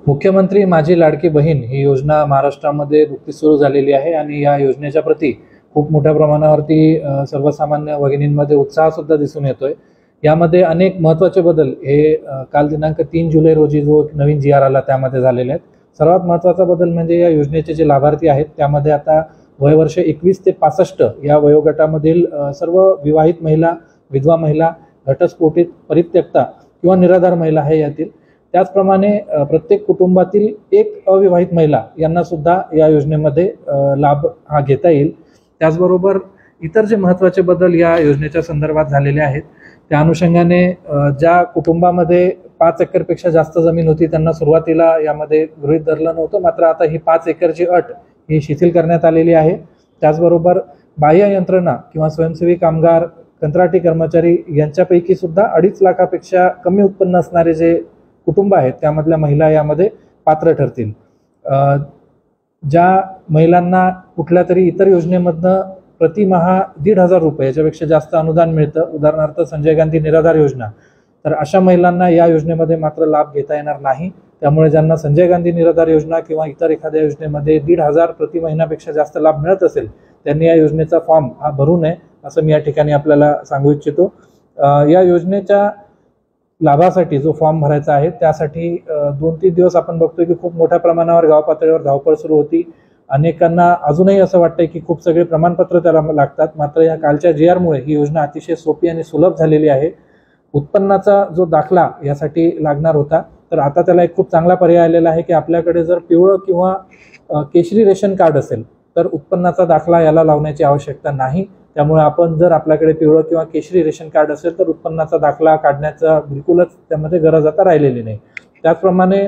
मुख्यमंत्री माझी लाडकी बहीण ही योजना महाराष्ट्रामध्ये नुकतीच सुरू झालेली आहे आणि या योजनेच्या प्रती खूप मोठ्या प्रमाणावरती सर्वसामान्य भगिनींमध्ये उत्साह सुद्धा दिसून येतोय। यामध्ये अनेक महत्त्वाचे बदल हे काल दिनांक 3 जुलै रोजी जो नवीन GR आला त्यामध्ये झालेले आहेत। सर्वात महत्त्वाचा बदल म्हणजे या योजनेचे जे लाभार्थी आहेत त्यामध्ये आता वयवर्ष 21 ते 65 या वयोगटामधील सर्व विवाहित महिला, विधवा महिला, घटस्फोटित, परित्यक्ता किंवा निराधार महिला आहे यातील। त्याचप्रमाणे प्रत्येक कुटुंबातील एक अविवाहित महिला यांना सुद्धा या योजनेमध्ये लाभ हा घेता येईल। त्याचबरोबर इतर जे महत्त्वाचे बदल या योजनेच्या संदर्भात झालेले आहेत त्या अनुषंगाने ज्या कुटुंबामध्ये 5 एकरपेक्षा जास्त जमीन होती त्यांना सुरुवातीला यामध्ये गृहीत धरलं नव्हतं, मात्र आता ही 5 एकरची अट ही शिथिल करण्यात आलेली आहे। त्याचबरोबर बाह्य यंत्रणा किंवा स्वयंसेवी कामगार, कंत्राटी कर्मचारी यांच्यापैकी सुद्धा 2.5 लाखापेक्षा कमी उत्पन्न असणारे जे कुटुंब आहेत त्यामधल्या महिला यामध्ये पात्र ठरतील। ज्या महिलांना कुठल्या तरी इतर योजनेमधनं प्रतिमाहा 1,500 रुपये याच्यापेक्षा जास्त अनुदान मिळतं, उदाहरणार्थ संजय गांधी निराधार योजना, तर अशा महिलांना या योजनेमध्ये मात्र लाभ घेता येणार नाही। त्यामुळे ज्यांना संजय गांधी निराधार योजना किंवा इतर एखाद्या योजनेमध्ये 1,500 प्रति महिन्यापेक्षा जास्त लाभ मिळत असेल त्यांनी या योजनेचा फॉर्म हा भरू नये असं मी या ठिकाणी आपल्याला सांगू इच्छितो। या योजनेच्या लाभासाठी जो फॉर्म भरायचा आहे त्यासाठी 2-3 दिवस आपण बघतोय की खूप मोठ्या प्रमाणावर गाव पातळीवर धावपळ सुरू होती। अनेकांना अजूनही असं वाटतंय की खूप सगळे प्रमाणपत्र त्याला लागतात, मात्र या कालच्या GR मुळे ही योजना अतिशय सोपी आणि सुलभ झालेली आहे। उत्पन्नाचा जो दाखला यासाठी लागणार होता तर आता त्याला एक खूप चांगला पर्याय आलेला आहे की आपल्याकडे जर पिवळं किंवा केशरी रेशन कार्ड असेल तर उत्पन्नाचा दाखला याला लावण्याची आवश्यकता नाही। त्यामुळे आपण जर आपल्याकडे पिवळं किंवा केशरी रेशन कार्ड असेल तर उत्पन्नाचा दाखला काढण्याचा बिलकुलच त्यामध्ये गरज आता राहिलेली नाही। त्याचप्रमाणे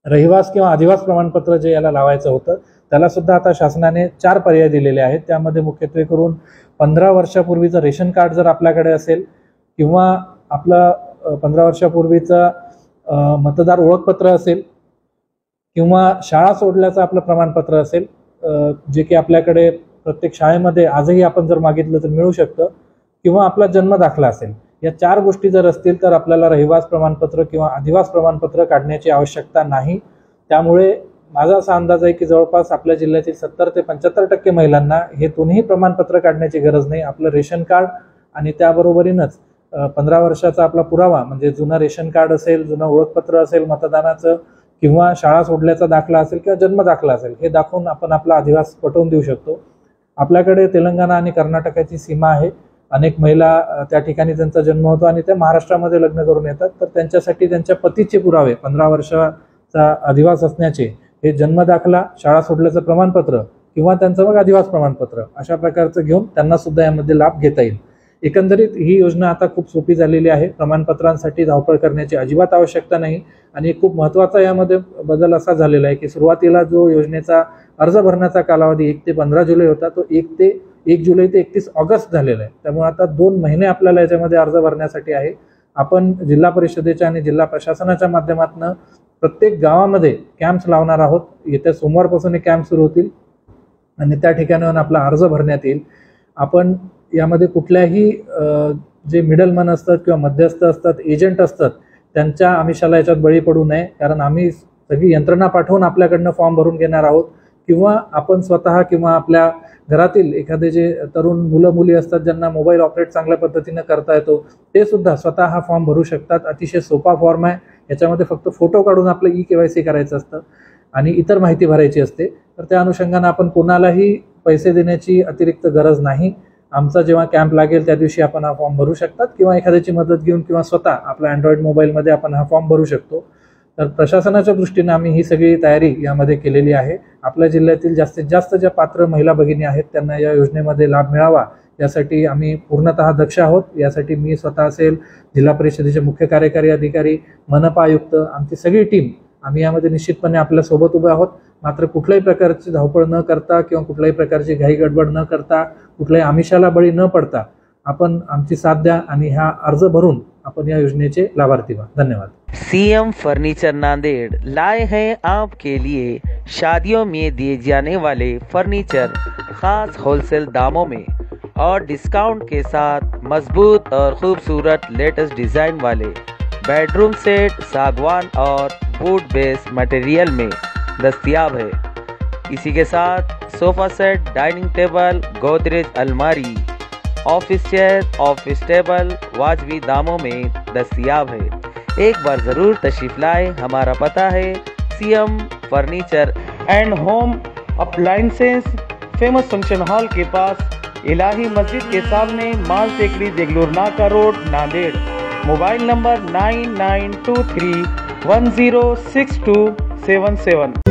रहिवास किंवा अधिवास प्रमाणपत्र जे याला लावायचं होतं त्याला सुद्धा आता शासनाने 4 पर्याय दिलेले आहेत। त्यामध्ये मुख्यत्वे करून 15 वर्षापूर्वीचं रेशन कार्ड जर आपल्याकडे असेल किंवा आपलं 15 वर्षापूर्वीचं मतदार ओळखपत्र असेल किंवा शाळा सोडल्याचं आपलं प्रमाणपत्र असेल, जे की आपल्याकडे प्रत्येक शाळेमध्ये आजही आपण जर मागितलं तर मिळू शकतं, किंवा आपला जन्म दाखला असेल, या 4 गोष्टी जर असतील तर आपल्याला रहिवास प्रमाणपत्र किंवा अधिवास प्रमाणपत्र काढण्याची आवश्यकता नाही। त्यामुळे माझा असा अंदाज आहे की जवळपास आपल्या जिल्ह्यातील 70 ते 75% महिलांना हे दोन्ही प्रमाणपत्र काढण्याची गरज नाही। आपलं रेशन कार्ड आणि त्याबरोबरीनच 15 वर्षाचा आपला पुरावा म्हणजे जुनं रेशन कार्ड असेल, जुनं ओळखपत्र असेल मतदानाचं, किंवा शाळा सोडल्याचा दाखला असेल किंवा जन्म दाखला असेल, हे दाखवून आपण आपला अधिवास पटवून देऊ शकतो। आपल्याकडे तेलंगणा आणि कर्नाटकाची सीमा आहे। अनेक महिला त्या ठिकाणी त्यांचा जन्म होतो आणि त्या महाराष्ट्रामध्ये लग्न करून येतात, तर त्यांच्यासाठी त्यांच्या पतीचे पुरावे 15 वर्षाचा अधिवास असण्याचे, हे जन्म दाखला, शाळा सोडल्याचं प्रमाणपत्र किंवा त्यांचं मग अधिवास प्रमाणपत्र अशा प्रकारचं घेऊन त्यांना सुद्धा यामध्ये लाभ घेता येईल। एकंदरीत ही योजना आता खूप सोपी झालेली आहे। प्रमाणपत्रांसाठी धावपळ करण्याची अजिबात आवश्यकता नाही। आणि खूप महत्त्वाचा यामध्ये बदल असा झालेला आहे की सुरुवातीला जो योजनेचा अर्ज भरण्याचा कालावधी 1 ते 15 जुलै होता तो 1 जुलै ते 31 ऑगस्ट झालेला आहे। त्यामुळे आता 2 महिने आपल्याला याच्यामध्ये अर्ज भरण्यासाठी आहे। आपण जिल्हा परिषदेच्या आणि जिल्हा प्रशासनाच्या माध्यमातून प्रत्येक गावामध्ये कॅम्प्स लावणार आहोत। येत्या सोमवारपासून हे कॅम्प सुरू होतील आणि त्या ठिकाणाहून आपला अर्ज भरण्यात येईल। आपण यामध्ये कुठल्याही जे मिडलमन असतात किंवा मध्यस्थ असतात, एजंट असतात, त्यांच्या आमिषाला याच्यात बळी पडू नये, कारण आम्ही सगळी यंत्रणा पाठवून आपल्याकडनं फॉर्म भरून घेणार आहोत, किंवा आपण स्वतः किंवा आपल्या घरातील एखादे जे तरुण मुलं मुली असतात ज्यांना मोबाईल ऑपरेट चांगल्या पद्धतीने करता येतो ते सुद्धा स्वतः हा फॉर्म भरू शकतात। अतिशय सोपा फॉर्म आहे। याच्यामध्ये फक्त फोटो काढून आपलं KYC करायचं असतं आणि इतर माहिती भरायची असते। तर त्या अनुषंगाने आपण कोणालाही पैसे देण्याची अतिरिक्त गरज नाही। आमचा जेव्हा कॅम्प लागेल त्या दिवशी आपण हा फॉर्म भरू शकतात, किंवा एखाद्याची मदत घेऊन किंवा स्वतः आपल्या अँड्रॉइड मोबाईलमध्ये आपण हा फॉर्म भरू शकतो। तर प्रशासनाच्या दृष्टीने आम्ही ही सगळी तयारी यामध्ये केलेली आहे। आपल्या जिल्ह्यातील जास्तीत जास्त ज्या पात्र महिला भगिनी आहेत त्यांना या योजनेमध्ये लाभ मिळावा यासाठी आम्ही पूर्णतः दक्ष आहोत। यासाठी मी स्वतः असेल, जिल्हा परिषदेचे मुख्य कार्यकारी अधिकारी, मनपा आयुक्त, आमची सगळी टीम आम्ही यामध्ये निश्चितपणे आपल्या सोबत उभे आहोत। मात्र कुठल्याही प्रकारची धावपळ न करता किंवा कुठल्याही प्रकारची घाई गडबड न करता, कुठल्याही आमिषाला बळी न पडता आपण आमची साथ द्या आणि हा अर्ज भरून आपण या योजनेचे लाभार्थी व्हा. धन्यवाद. सीएम फर्नीचर नांदेड़ लाए हैं आपके लिए शादियों में दिए जाने वाले फर्नीचर खास होलसेल दामों में और डिस्काउंट के साथ मजबूत और खूबसूरत लेटेस्ट डिज़ाइन वाले बेडरूम सेट सागवान और वुड बेस मटेरियल में दस्तयाब है। इसी के साथ sofa set, dining table, Godrej अलमारी, ऑफिस चेयर, ऑफिस टेबल वाजबी दामों में दस्तयाब है। एक बार ज़रूर तशरीफ़ लाए। हमारा पता है CM furniture and home appliances, famous function hall के पास, इलाही मस्जिद के सामने, माल टेकरी, देगलूर नाका रोड, नांदेड़। Mobile number 9923106277।